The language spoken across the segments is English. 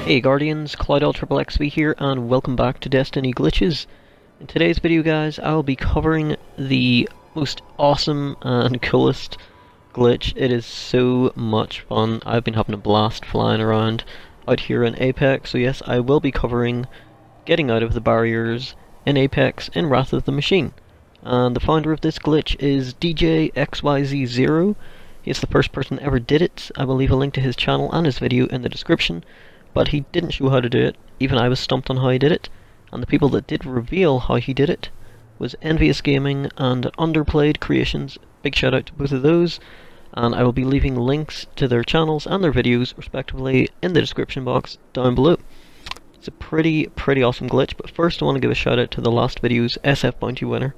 Hey Guardians, CloudLXXXV here, and welcome back to Destiny Glitches. In today's video, guys, I'll be covering the most awesome and coolest glitch. It is so much fun. I've been having a blast flying around out here in Apex, so yes, I will be covering getting out of the barriers in Apex in Wrath of the Machine. And the founder of this glitch is DJXYZ0. He's the first person that ever did it. I will leave a link to his channel and his video in the description. But he didn't show how to do it. Even I was stumped on how he did it. And the people that did reveal how he did it was Envious Gaming and Underplayed Creations. Big shout out to both of those. And I will be leaving links to their channels and their videos, respectively, in the description box down below. It's a pretty awesome glitch. But first I want to give a shout out to the last video's SF Bounty winner.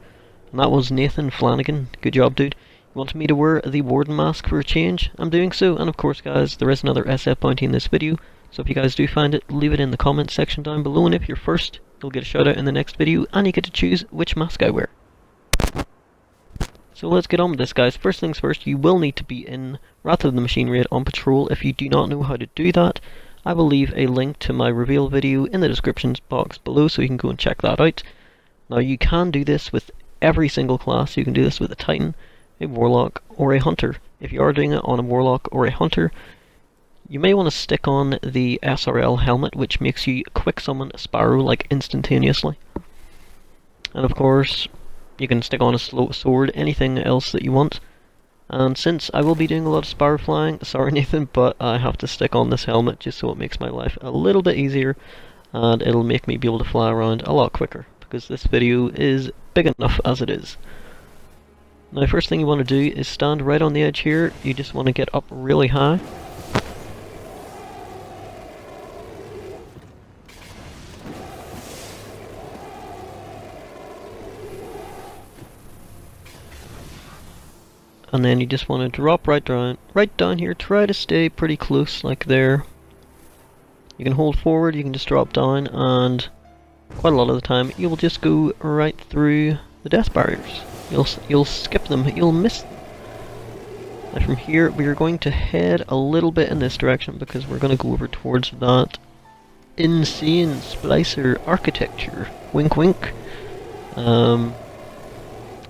And that was Nathan Flanagan. Good job, dude. You wanted me to wear the Warden mask for a change? I'm doing so. And of course, guys, there is another SF Bounty in this video. So if you guys do find it, leave it in the comments section down below, and if you're first, you'll get a shout out in the next video, and you get to choose which mask I wear. So let's get on with this, guys. First things first, you will need to be in Wrath of the Machine raid on patrol. If you do not know how to do that, I will leave a link to my reveal video in the description box below, so you can go and check that out. Now you can do this with every single class. You can do this with a Titan, a Warlock, or a Hunter. If you are doing it on a Warlock or a Hunter, you may want to stick on the SRL helmet, which makes you quick summon a Sparrow like instantaneously. And of course, you can stick on a slow sword, anything else that you want. And since I will be doing a lot of Sparrow flying, sorry Nathan, but I have to stick on this helmet just so it makes my life a little bit easier, and it'll make me be able to fly around a lot quicker, because this video is big enough as it is. Now, first thing you want to do is stand right on the edge here. You just want to get up really high. And then you just want to drop right down here. Try to stay pretty close, like there. You can hold forward, you can just drop down, and quite a lot of the time you will just go right through the death barriers. You'll skip them, you'll miss them. And from here we are going to head a little bit in this direction because we're going to go over towards that insane splicer architecture. Wink wink.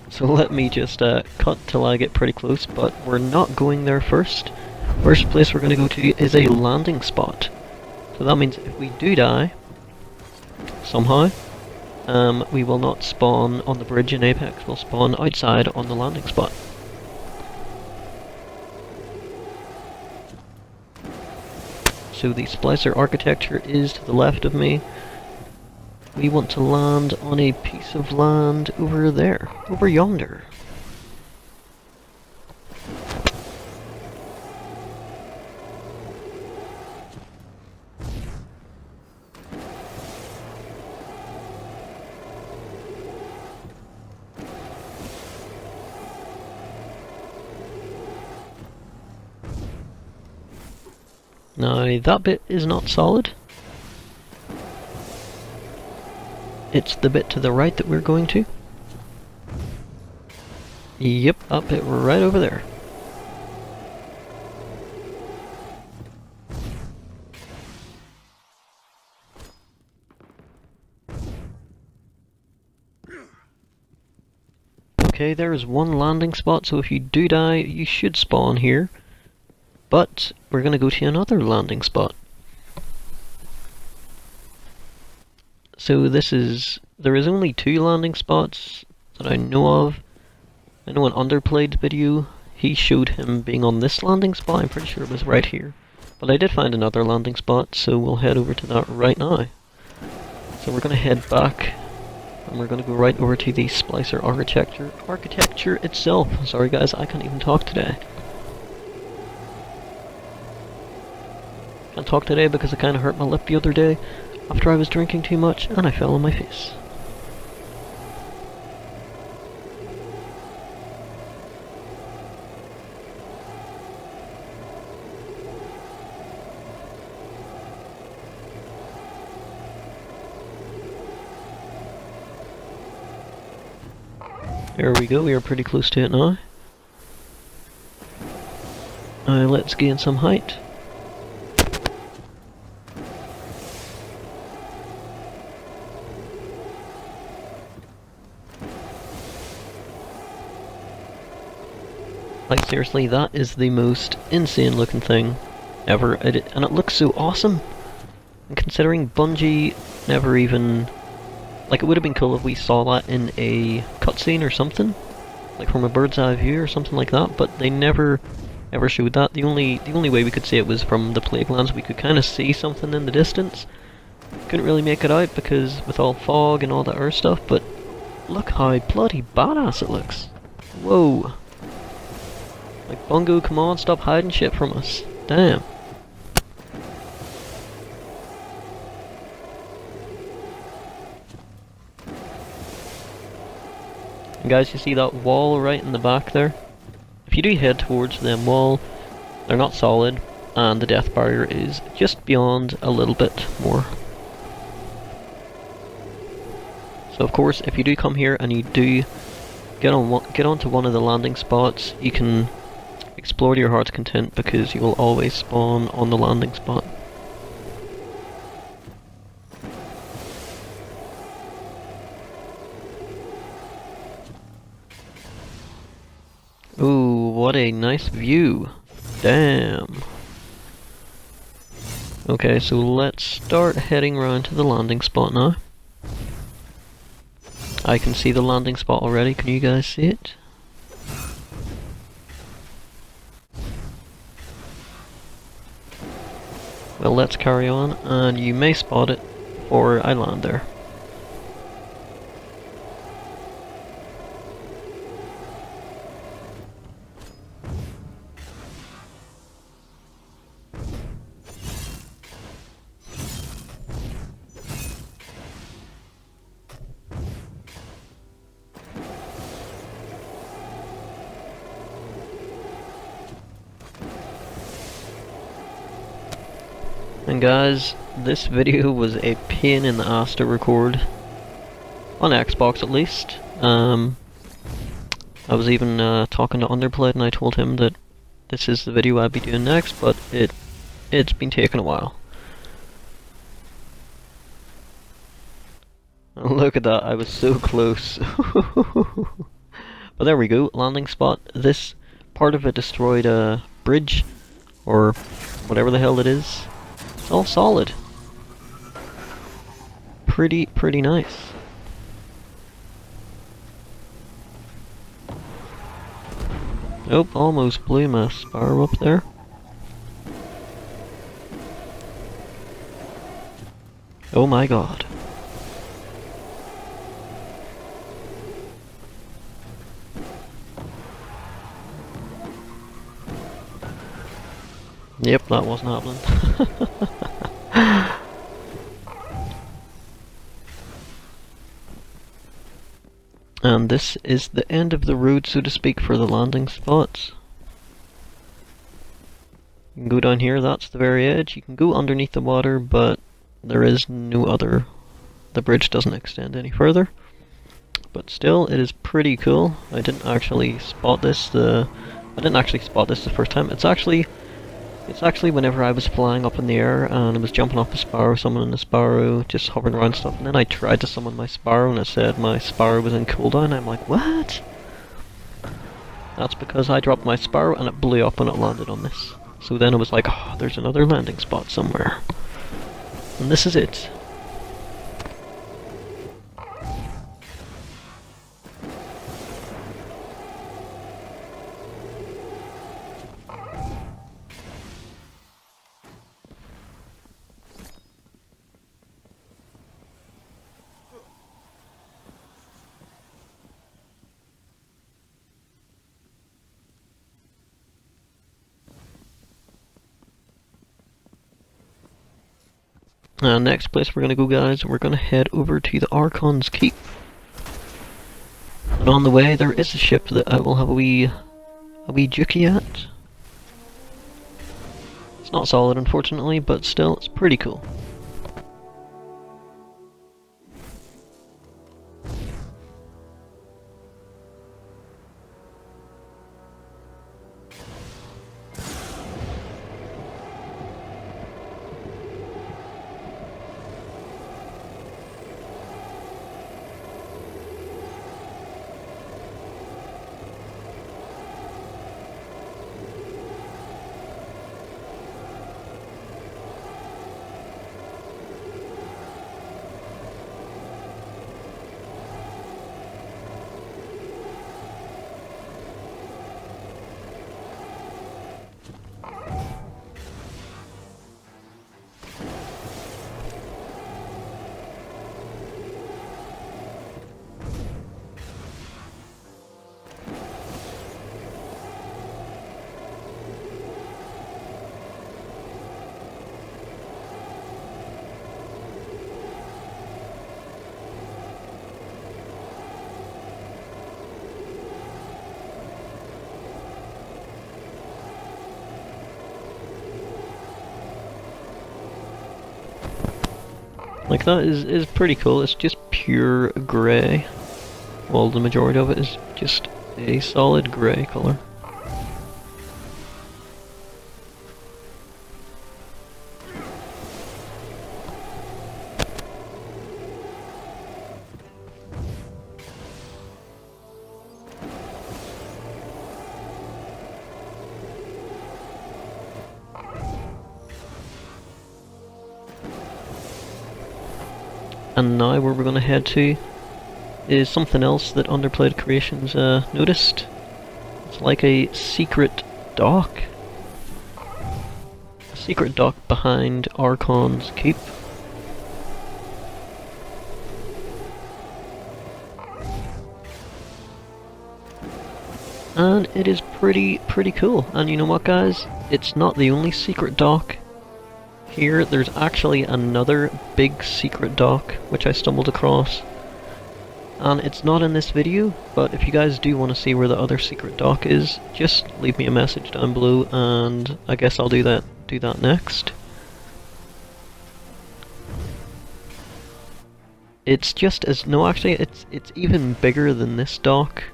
So let me just cut till I get pretty close, but we're not going there first. First place we're going to go to is a landing spot. So that means if we do die, somehow, we will not spawn on the bridge in Apex, we'll spawn outside on the landing spot. So the splicer architecture is to the left of me. We want to land on a piece of land over there, over yonder. Now that bit is not solid. It's the bit to the right that we're going to. Yep, that bit right over there. Okay, there is one landing spot, so if you do die, you should spawn here. But we're going to go to another landing spot. So there is only 2 landing spots that I know of. I know an Underplayed video, he showed him being on this landing spot. I'm pretty sure it was right here. But I did find another landing spot, so we'll head over to that right now. So we're going to head back, and we're going to go right over to the splicer architecture itself. Sorry guys, I can't even talk today. Can't talk today because I kind of hurt my lip the other day after I was drinking too much and I fell on my face. There we go, we are pretty close to it now. Let's gain some height. Like seriously, that is the most insane looking thing ever, and it looks so awesome. And considering Bungie never even... Like, it would have been cool if we saw that in a cutscene or something, like from a bird's eye view or something like that, but they never ever showed that. The only way we could see it was from the Plaguelands. We could kind of see something in the distance. Couldn't really make it out because with all fog and all that other stuff, but look how bloody badass it looks. Whoa. Like, Bungo, come on, stop hiding shit from us. Damn. And guys, you see that wall right in the back there? If you do head towards them wall, they're not solid, and the death barrier is just beyond a little bit more. So of course, if you do come here and you do get onto one of the landing spots, you can explore to your heart's content because you will always spawn on the landing spot. Ooh, what a nice view. Damn. Okay, so let's start heading around to the landing spot now. I can see the landing spot already, can you guys see it? Well, let's carry on, and you may spot it before I land there. And guys, this video was a pain in the ass to record. On Xbox at least. I was even talking to Underplayed and I told him that this is the video I'd be doing next, but it's been taking a while. Look at that, I was so close. But there we go, landing spot. This part of it destroyed a bridge, or whatever the hell it is. It's all solid. Pretty nice. Nope, almost blew my Sparrow up there. Oh my god. Yep, that wasn't happening. And this is the end of the road, so to speak, for the landing spots. You can go down here, that's the very edge. You can go underneath the water, but there is no other... The bridge doesn't extend any further. But still, it is pretty cool. I didn't actually spot this the first time. It's actually whenever I was flying up in the air and I was jumping off the Sparrow, summoning the Sparrow, just hovering around stuff, and then I tried to summon my Sparrow and it said my Sparrow was in cooldown. I'm like, what? That's because I dropped my Sparrow and it blew up when it landed on this. So then it was like, oh, there's another landing spot somewhere. And this is it. Next place we're gonna go, guys, we're gonna head over to the Archon's Keep. And on the way there is a ship that I will have a wee dookie at. It's not solid, unfortunately, but still, it's pretty cool. Like, that is pretty cool. It's just pure grey. Well, the majority of it is just a solid grey colour. And now where we're going to head to is something else that Underplayed Creations noticed. It's like a secret dock. A secret dock behind Archon's keep. And it is pretty cool. And you know what, guys? It's not the only secret dock. Here, there's actually another big secret dock, which I stumbled across. And it's not in this video, but if you guys do want to see where the other secret dock is, just leave me a message down below, and I guess I'll do that next. It's just as, no, actually, it's even bigger than this dock.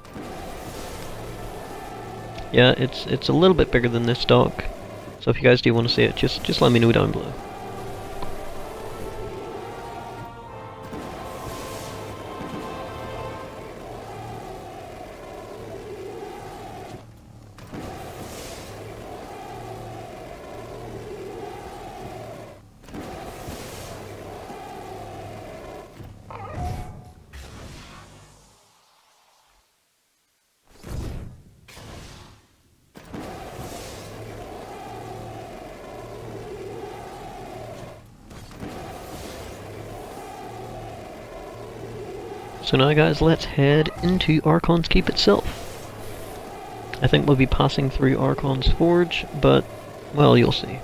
Yeah, it's a little bit bigger than this dock. So if you guys do want to see it, just let me know down below. So now guys, let's head into Archon's keep itself. I think we'll be passing through Archon's forge, but, well, you'll see.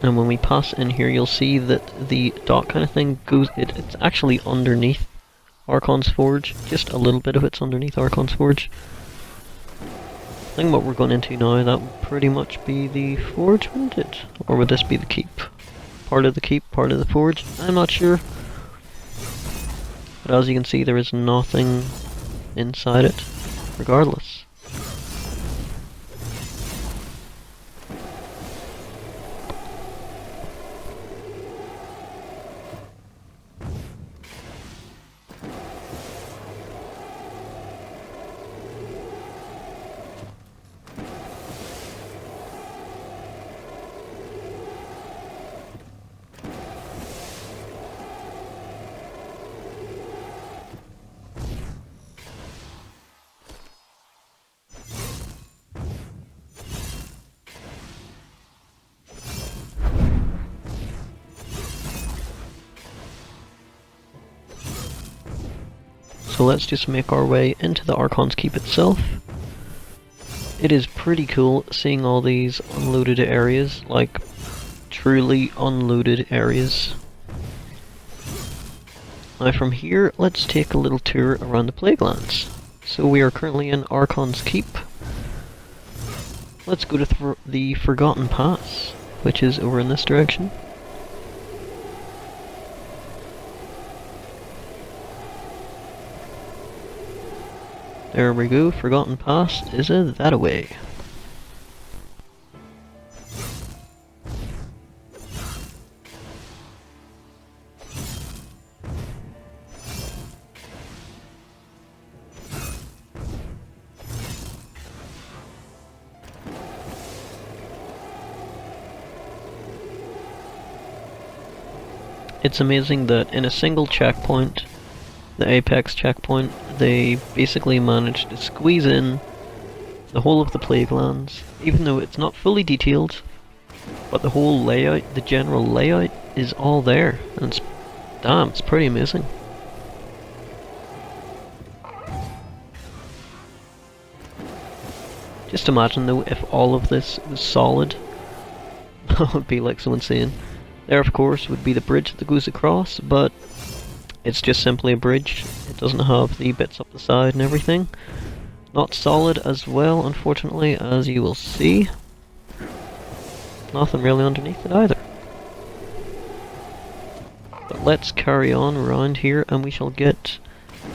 And when we pass in here, you'll see that the dock kind of thing goes, it's actually underneath Archon's forge. Just a little bit of it's underneath Archon's forge. I think what we're going into now, that would pretty much be the forge, wouldn't it? Or would this be the keep? Part of the keep, part of the forge? I'm not sure. But as you can see, there is nothing inside it, regardless. So let's just make our way into the Archon's keep itself. It is pretty cool seeing all these unloaded areas, like truly unloaded areas. Now from here, let's take a little tour around the Plaguelands. So we are currently in Archon's keep. Let's go to the Forgotten Pass, which is over in this direction. There we go, Forgotten Pass is that-a-way. It's amazing that in a single checkpoint, the Apex checkpoint, they basically managed to squeeze in the whole of the Plaguelands, even though it's not fully detailed, but the whole layout, the general layout, is all there, and it's pretty amazing. Just imagine though, if all of this was solid, That would be like so insane. There, of course, would be the bridge that goes across, but it's just simply a bridge. It doesn't have the bits up the side and everything. Not solid as well, unfortunately, as you will see. Nothing really underneath it either. But let's carry on around here and we shall get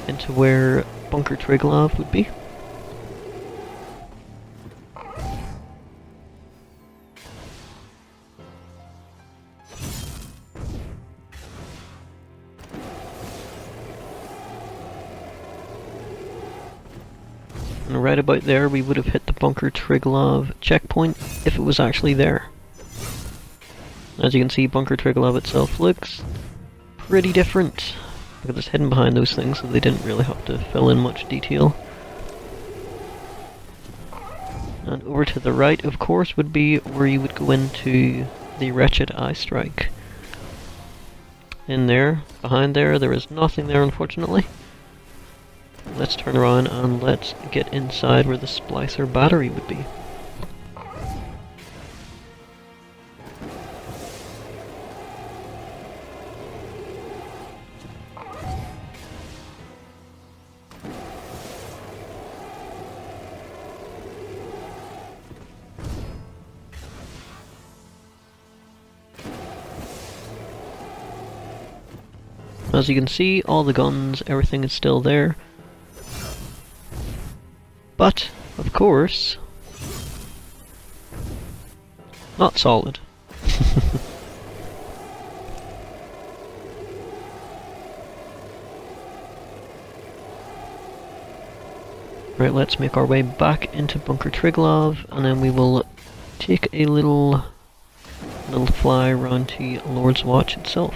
into where Bunker Triglav would be. And right about there we would have hit the Bunker Triglav checkpoint if it was actually there. As you can see, Bunker Triglav itself looks pretty different, because it's hidden behind those things, so they didn't really have to fill in much detail. And over to the right, of course, would be where you would go into the Wretched Eye Strike. In there, behind there, there is nothing there, unfortunately. Let's turn around and let's get inside where the Splicer battery would be. As you can see, all the guns, everything is still there. But, of course, not solid. Right, let's make our way back into Bunker Triglav, and then we will take a little fly around to Lord's Watch itself.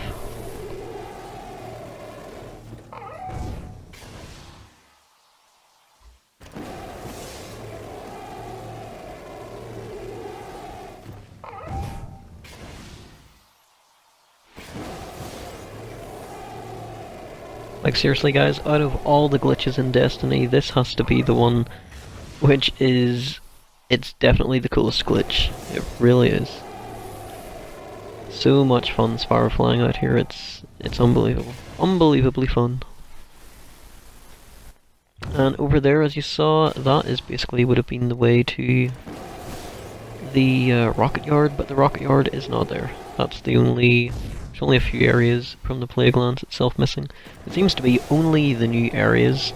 Like seriously guys, out of all the glitches in Destiny, this has to be the one which is... it's definitely the coolest glitch. It really is. So much fun Sparrow flying out here, it's unbelievable. Unbelievably fun. And over there, as you saw, that is basically would have been the way to the rocket yard, but the rocket yard is not there. That's the only... there's only a few areas from the Plaguelands itself missing. It seems to be only the new areas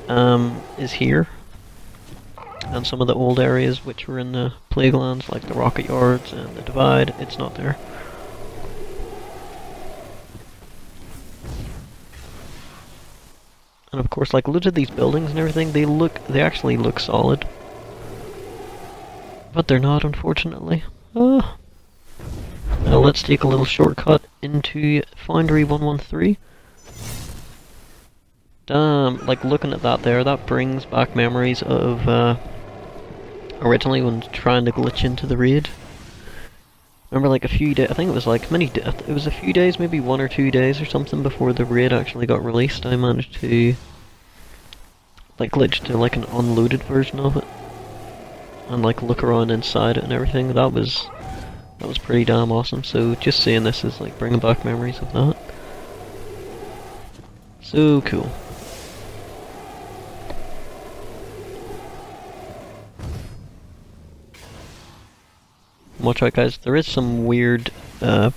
is here. And some of the old areas which were in the Plaguelands, like the rocket yards and the divide, it's not there. And of course, like loads of these buildings and everything, they actually look solid. But they're not, unfortunately. Now let's take a little shortcut into Foundry 113. Damn, like looking at that there, that brings back memories of originally when trying to glitch into the raid. Remember like a few days, I think it was like it was a few days, maybe 1 or 2 days or something before the raid actually got released, I managed to like glitch to like an unloaded version of it. And like look around inside it and everything. That was pretty damn awesome, so just seeing this is like bringing back memories of that. So cool. Watch out guys, there is some weird death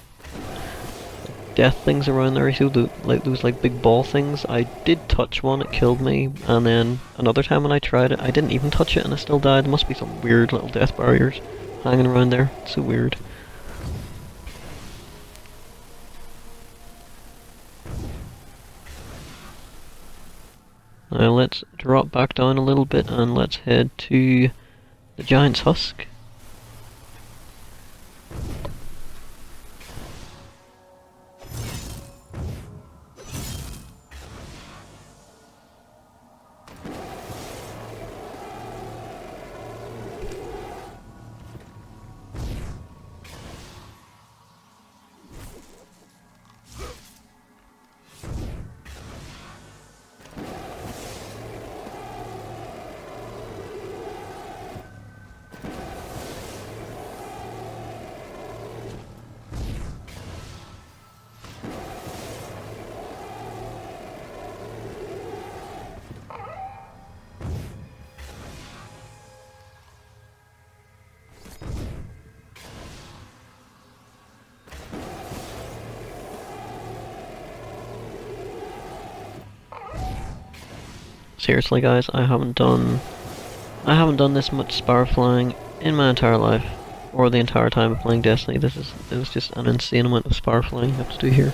things around there. You see those like big ball things? I did touch one, it killed me, and then another time when I tried it, I didn't even touch it and I still died. There must be some weird little death barriers hanging around there. It's so weird. Now let's drop back down a little bit and let's head to the Giant's Husk. Seriously guys, I haven't done this much Sparrow flying in my entire life, or the entire time of playing Destiny. This is just an insane amount of Sparrow flying you have to do here.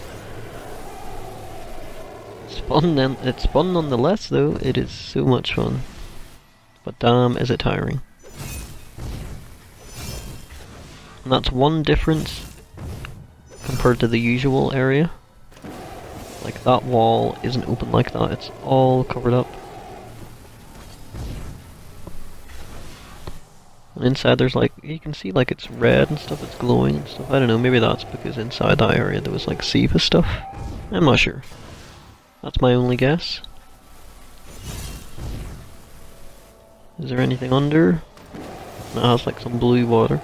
It's fun nonetheless though, it is so much fun. But damn is it tiring. And that's one difference compared to the usual area. Like, that wall isn't open like that, it's all covered up. And inside there's like, you can see like it's red and stuff, it's glowing and stuff. I don't know, maybe that's because inside that area there was like Siva stuff. I'm not sure. That's my only guess. Is there anything under? No, it has like some blue water.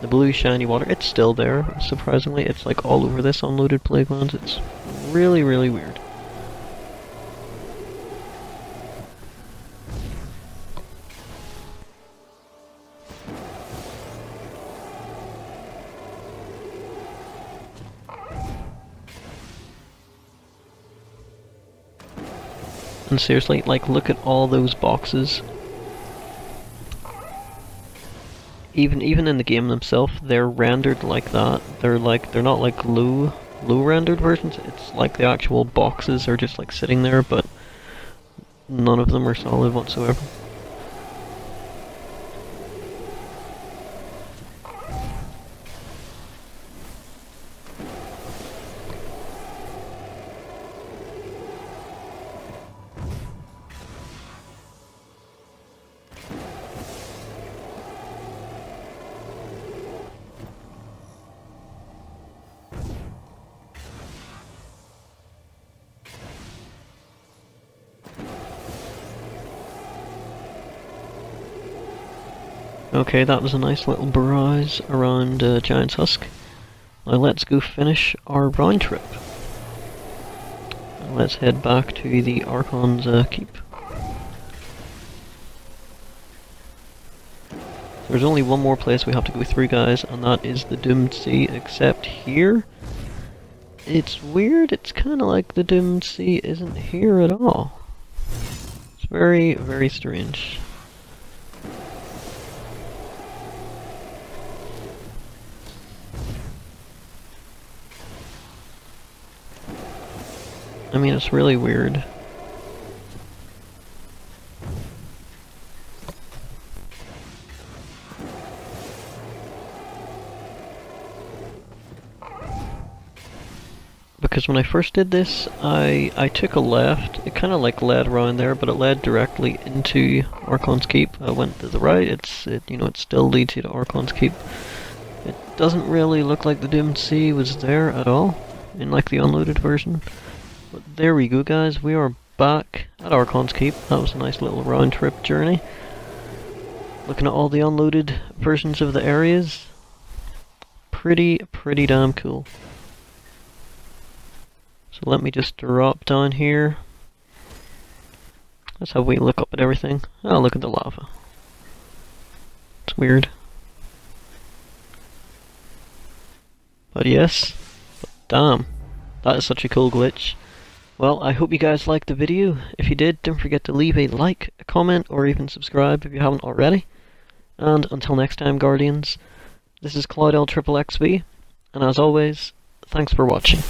The blue shiny water, it's still there, surprisingly. It's like all over this Unloaded Plaguelands. It's really, really weird. And seriously, like, look at all those boxes. Even in the game themselves, they're rendered like that. They're not like low rendered versions. It's like the actual boxes are just like sitting there, but none of them are solid whatsoever. Okay, that was a nice little barrage around Giant's Husk. Now let's go finish our round trip. And let's head back to the Archon's keep. There's only one more place we have to go through, guys, and that is the Doomed Sea, except here it's weird, it's kinda like the Doomed Sea isn't here at all. It's very, very strange. I mean, it's really weird. Because when I first did this, I took a left. It kind of like led around there, but it led directly into Archon's Keep. I went to the right. It still leads you to Archon's Keep. It doesn't really look like the Doomed Sea was there at all in like the unloaded version. But there we go, guys, we are back at Archon's Keep. That was a nice little round trip journey. Looking at all the unloaded versions of the areas. Pretty damn cool. So let me just drop down here. Let's have a wee look up at everything. Oh, look at the lava. It's weird. But yes, damn, that is such a cool glitch. Well, I hope you guys liked the video. If you did, don't forget to leave a like, a comment, or even subscribe if you haven't already. And until next time, Guardians, this is CloudLXXXV, and as always, thanks for watching.